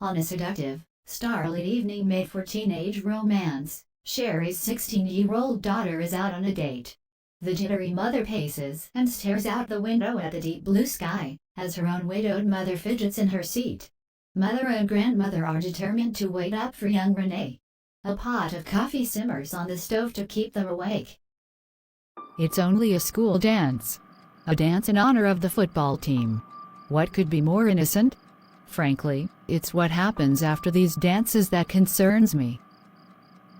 On a seductive, starlit evening made for teenage romance, Sherri's 16-year-old daughter is out on a date. The jittery mother paces and stares out the window at the deep blue sky, as her own widowed mother fidgets in her seat. Mother and grandmother are determined to wait up for young Renee. A pot of coffee simmers on the stove to keep them awake. It's only a school dance. A dance in honor of the football team. What could be more innocent? Frankly, it's what happens after these dances that concerns me.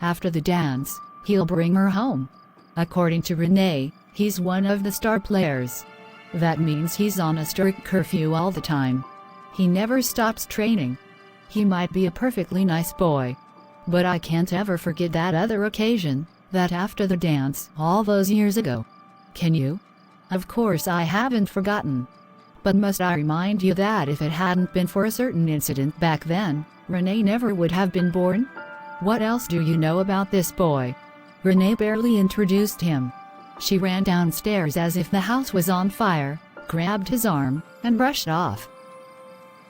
After the dance, he'll bring her home. According to Renee, he's one of the star players. That means he's on a strict curfew all the time. He never stops training. He might be a perfectly nice boy. But I can't ever forget that other occasion, that after the dance, all those years ago. Can you? Of course I haven't forgotten. But must I remind you that if it hadn't been for a certain incident back then, Renee never would have been born? What else do you know about this boy? Renee barely introduced him. She ran downstairs as if the house was on fire, grabbed his arm, and rushed off.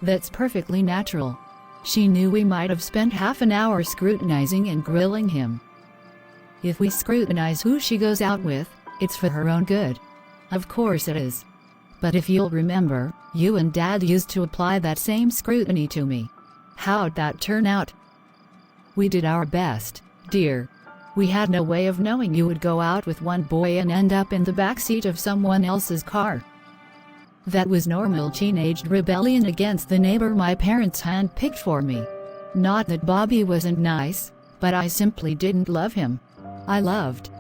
That's perfectly natural. She knew we might have spent half an hour scrutinizing and grilling him. If we scrutinize who she goes out with, it's for her own good. Of course it is. But if you'll remember, you and Dad used to apply that same scrutiny to me. How'd that turn out? We did our best, dear. We had no way of knowing you would go out with one boy and end up in the backseat of someone else's car. That was normal teenage rebellion against the neighbor my parents handpicked for me. Not that Bobby wasn't nice, but I simply didn't love him. I loved.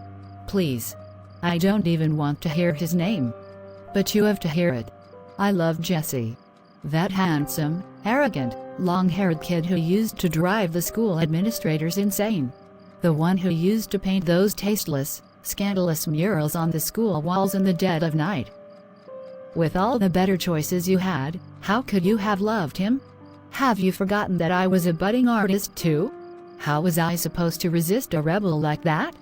Please. I don't even want to hear his name. But you have to hear it. I loved Jesse. That handsome, arrogant, long-haired kid who used to drive the school administrators insane. The one who used to paint those tasteless, scandalous murals on the school walls in the dead of night. With all the better choices you had, how could you have loved him? Have you forgotten that I was a budding artist too? How was I supposed to resist a rebel like that?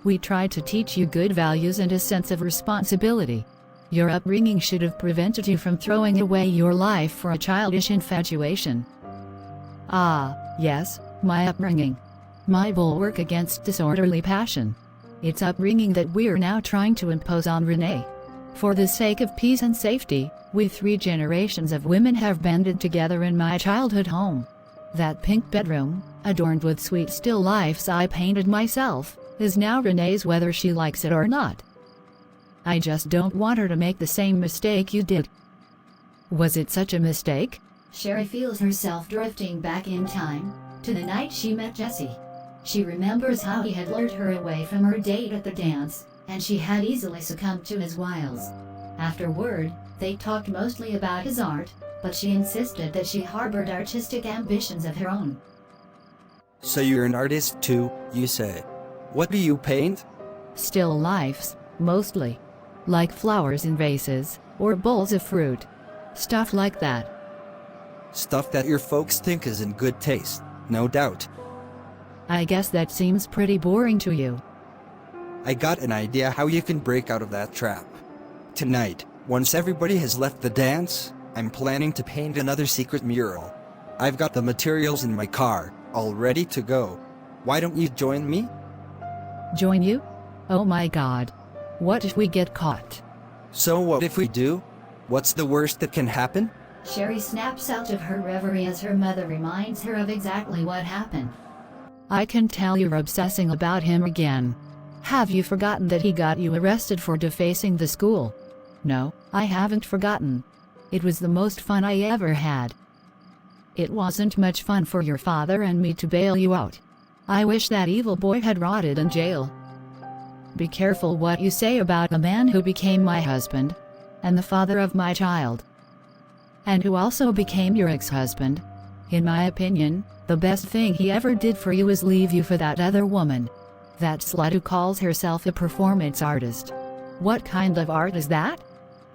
We tried to teach you good values and a sense of responsibility. Your upbringing should have prevented you from throwing away your life for a childish infatuation. Ah, yes, my upbringing. My bulwark against disorderly passion. It's upbringing that we're now trying to impose on Renee. For the sake of peace and safety, we 3 generations of women have banded together in my childhood home. That pink bedroom, adorned with sweet still lifes I painted myself, is now Renee's whether she likes it or not. I just don't want her to make the same mistake you did. Was it such a mistake? Sherri feels herself drifting back in time, to the night she met Jesse. She remembers how he had lured her away from her date at the dance, and she had easily succumbed to his wiles. Afterward, they talked mostly about his art, but she insisted that she harbored artistic ambitions of her own. So you're an artist too, you say. What do you paint? Still lifes, mostly. Like flowers in vases, or bowls of fruit. Stuff like that. Stuff that your folks think is in good taste, no doubt. I guess that seems pretty boring to you. I got an idea how you can break out of that trap. Tonight, once everybody has left the dance, I'm planning to paint another secret mural. I've got the materials in my car, all ready to go. Why don't you join me? Join you? Oh my God. What if we get caught? So what if we do? What's the worst that can happen? Sherri snaps out of her reverie as her mother reminds her of exactly what happened. I can tell you're obsessing about him again. Have you forgotten that he got you arrested for defacing the school? No, I haven't forgotten. It was the most fun I ever had. It wasn't much fun for your father and me to bail you out. I wish that evil boy had rotted in jail. Be careful what you say about the man who became my husband, and the father of my child, and who also became your ex-husband. In my opinion, the best thing he ever did for you is leave you for that other woman. That slut who calls herself a performance artist. What kind of art is that?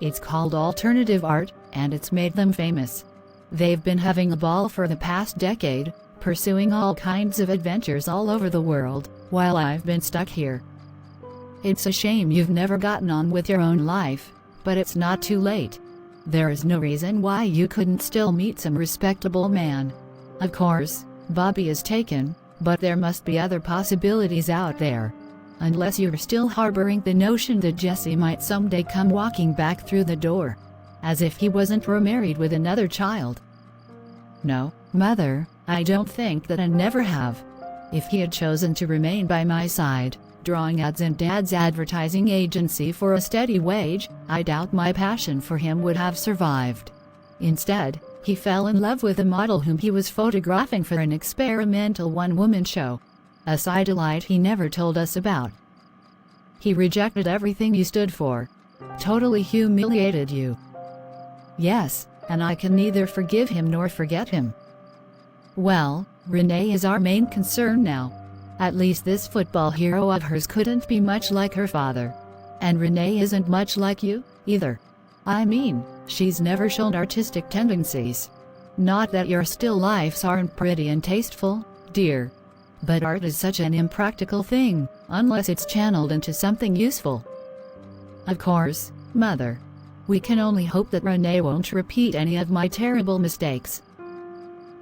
It's called alternative art, and it's made them famous. They've been having a ball for the past decade, pursuing all kinds of adventures all over the world, while I've been stuck here. It's a shame you've never gotten on with your own life, but it's not too late. There is no reason why you couldn't still meet some respectable man. Of course, Bobby is taken, but there must be other possibilities out there. Unless you're still harboring the notion that Jesse might someday come walking back through the door. As if he wasn't remarried with another child. No, Mother, I don't think that, and never have. If he had chosen to remain by my side, drawing ads in Dad's advertising agency for a steady wage, I doubt my passion for him would have survived. Instead, he fell in love with a model whom he was photographing for an experimental one-woman show. A sidelight he never told us about. He rejected everything you stood for. Totally humiliated you. Yes, and I can neither forgive him nor forget him. Well, Renee is our main concern now. At least this football hero of hers couldn't be much like her father. And Renee isn't much like you, either. I mean, she's never shown artistic tendencies. Not that your still lifes aren't pretty and tasteful, dear. But art is such an impractical thing, unless it's channeled into something useful. Of course, Mother. We can only hope that Renee won't repeat any of my terrible mistakes.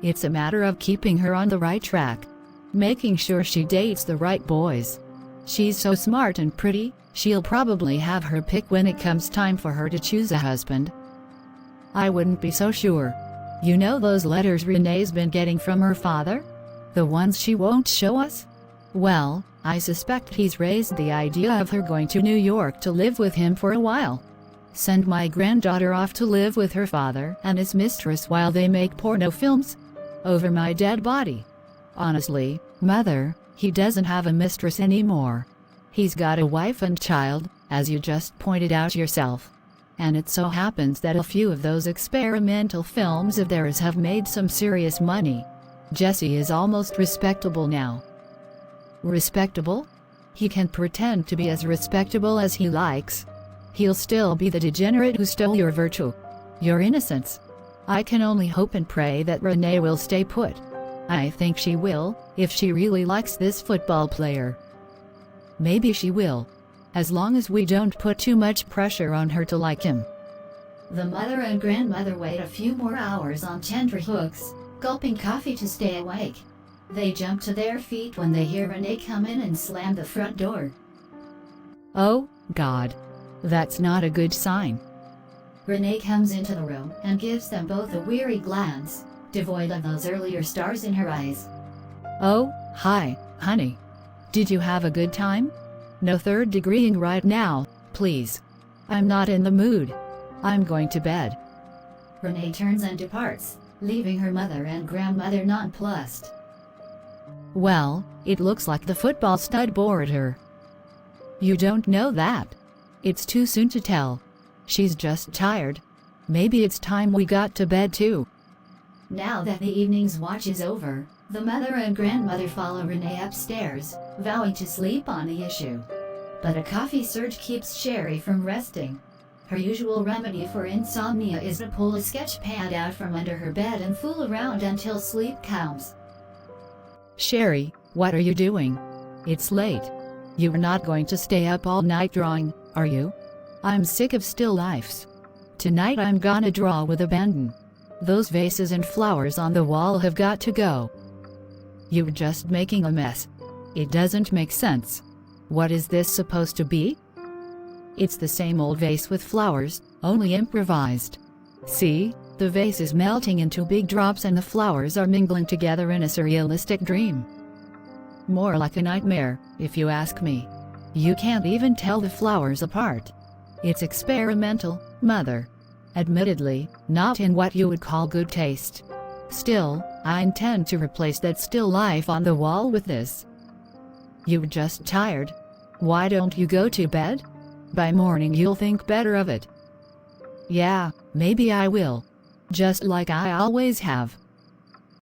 It's a matter of keeping her on the right track. Making sure she dates the right boys. She's so smart and pretty, she'll probably have her pick when it comes time for her to choose a husband. I wouldn't be so sure. You know those letters Renee's been getting from her father? The ones she won't show us? Well, I suspect he's raised the idea of her going to New York to live with him for a while. Send my granddaughter off to live with her father and his mistress while they make porno films? Over my dead body. Honestly, Mother, he doesn't have a mistress anymore. He's got a wife and child, as you just pointed out yourself. And it so happens that a few of those experimental films of theirs have made some serious money. Jesse is almost respectable now. Respectable? He can pretend to be as respectable as he likes. He'll still be the degenerate who stole your virtue. Your innocence. I can only hope and pray that Renee will stay put. I think she will, if she really likes this football player. Maybe she will. As long as we don't put too much pressure on her to like him. The mother and grandmother wait a few more hours on tenterhooks, gulping coffee to stay awake. They jump to their feet when they hear Renee come in and slam the front door. Oh, God. That's not a good sign. Renee comes into the room and gives them both a weary glance, devoid of those earlier stars in her eyes. Oh, hi, honey. Did you have a good time? No third degreeing right now, please. I'm not in the mood. I'm going to bed. Renee turns and departs, leaving her mother and grandmother nonplussed. Well, it looks like the football stud bored her. You don't know that. It's too soon to tell. She's just tired. Maybe it's time we got to bed too. Now that the evening's watch is over, the mother and grandmother follow Renee upstairs, vowing to sleep on the issue. But a coffee surge keeps Sherri from resting. Her usual remedy for insomnia is to pull a sketch pad out from under her bed and fool around until sleep comes. Sherri, what are you doing? It's late. You're not going to stay up all night drawing, are you? I'm sick of still lifes. Tonight I'm gonna draw with abandon. Those vases and flowers on the wall have got to go. You're just making a mess. It doesn't make sense. What is this supposed to be? It's the same old vase with flowers, only improvised. See, the vase is melting into big drops and the flowers are mingling together in a surrealistic dream. More like a nightmare, if you ask me. You can't even tell the flowers apart. It's experimental, Mother. Admittedly, not in what you would call good taste. Still, I intend to replace that still life on the wall with this. You're just tired. Why don't you go to bed? By morning you'll think better of it. Yeah, maybe I will. Just like I always have.